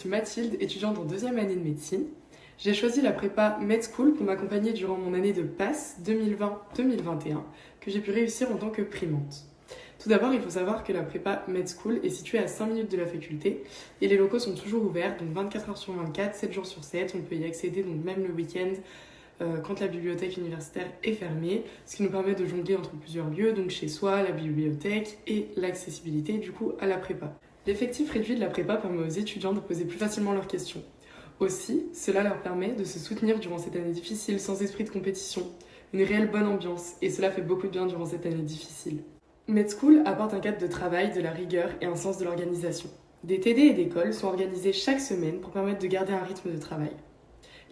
Je suis Mathilde, étudiante en deuxième année de médecine. J'ai choisi la prépa Med School pour m'accompagner durant mon année de passe 2020-2021 que j'ai pu réussir en tant que primante. Tout d'abord, il faut savoir que la prépa Med School est située à 5 minutes de la faculté et les locaux sont toujours ouverts, donc 24 heures sur 24, 7 jours sur 7. On peut y accéder donc même le week-end quand la bibliothèque universitaire est fermée, ce qui nous permet de jongler entre plusieurs lieux, donc chez soi, la bibliothèque et l'accessibilité du coup à la prépa. L'effectif réduit de la prépa permet aux étudiants de poser plus facilement leurs questions. Aussi, cela leur permet de se soutenir durant cette année difficile sans esprit de compétition, une réelle bonne ambiance, et cela fait beaucoup de bien durant cette année difficile. Med School apporte un cadre de travail, de la rigueur et un sens de l'organisation. Des TD et d'école sont organisés chaque semaine pour permettre de garder un rythme de travail.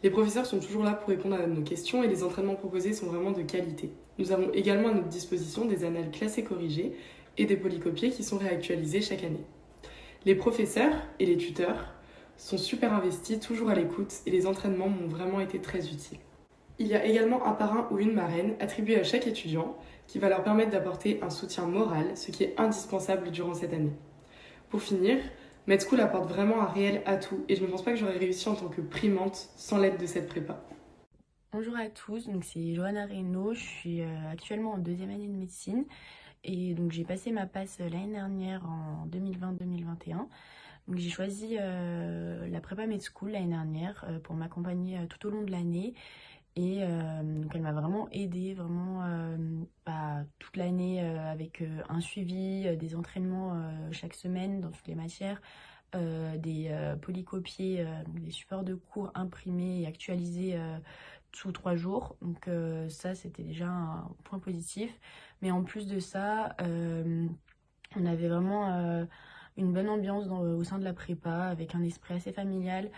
Les professeurs sont toujours là pour répondre à nos questions et les entraînements proposés sont vraiment de qualité. Nous avons également à notre disposition des annales classées corrigées et des polycopiés qui sont réactualisés chaque année. Les professeurs et les tuteurs sont super investis, toujours à l'écoute, et les entraînements m'ont vraiment été très utiles. Il y a également un parrain ou une marraine attribué à chaque étudiant qui va leur permettre d'apporter un soutien moral, ce qui est indispensable durant cette année. Pour finir, Med School apporte vraiment un réel atout et je ne pense pas que j'aurais réussi en tant que primante sans l'aide de cette prépa. Bonjour à tous, donc c'est Johanna Reynaud, je suis actuellement en deuxième année de médecine et donc j'ai passé ma passe l'année dernière en 2020-2021. Donc j'ai choisi la prépa Med School l'année dernière pour m'accompagner tout au long de l'année et donc elle m'a vraiment aidée vraiment toute l'année avec un suivi, des entraînements chaque semaine dans toutes les matières. Des polycopiés, donc des supports de cours imprimés et actualisés sous 3 jours. Donc ça, c'était déjà un point positif. Mais en plus de ça, on avait vraiment une bonne ambiance au sein de la prépa, avec un esprit assez familial.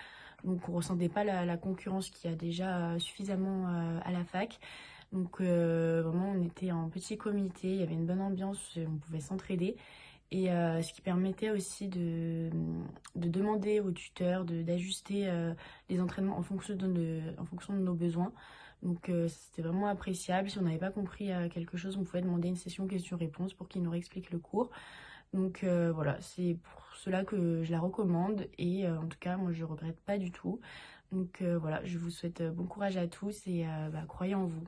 Donc on ressentait pas la concurrence qu'il y a déjà suffisamment à la fac. Donc vraiment, on était en petit comité, il y avait une bonne ambiance, on pouvait s'entraider. Et ce qui permettait aussi de demander aux tuteurs d'ajuster les entraînements en fonction de nos besoins. Donc c'était vraiment appréciable. Si on n'avait pas compris quelque chose, on pouvait demander une session questions-réponses pour qu'ils nous réexpliquent le cours. Donc voilà, c'est pour cela que je la recommande. Et en tout cas, moi, je ne regrette pas du tout. Donc voilà, je vous souhaite bon courage à tous et croyez en vous.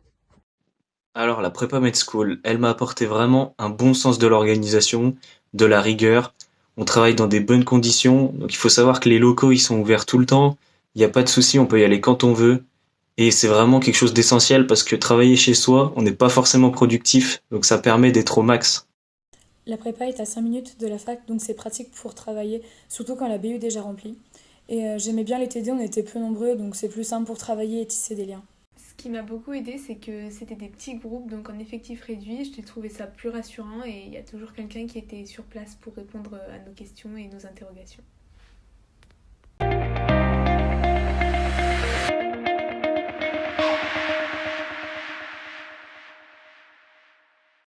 Alors la prépa Med School, elle m'a apporté vraiment un bon sens de l'organisation, de la rigueur. On travaille dans des bonnes conditions, donc il faut savoir que les locaux ils sont ouverts tout le temps. Il n'y a pas de souci, on peut y aller quand on veut. Et c'est vraiment quelque chose d'essentiel parce que travailler chez soi, on n'est pas forcément productif, donc ça permet d'être au max. La prépa est à 5 minutes de la fac, donc c'est pratique pour travailler, surtout quand la BU est déjà remplie. Et j'aimais bien les TD, on était peu nombreux, donc c'est plus simple pour travailler et tisser des liens. Ce qui m'a beaucoup aidé, c'est que c'était des petits groupes, donc en effectif réduit. J'ai trouvé ça plus rassurant et il y a toujours quelqu'un qui était sur place pour répondre à nos questions et nos interrogations.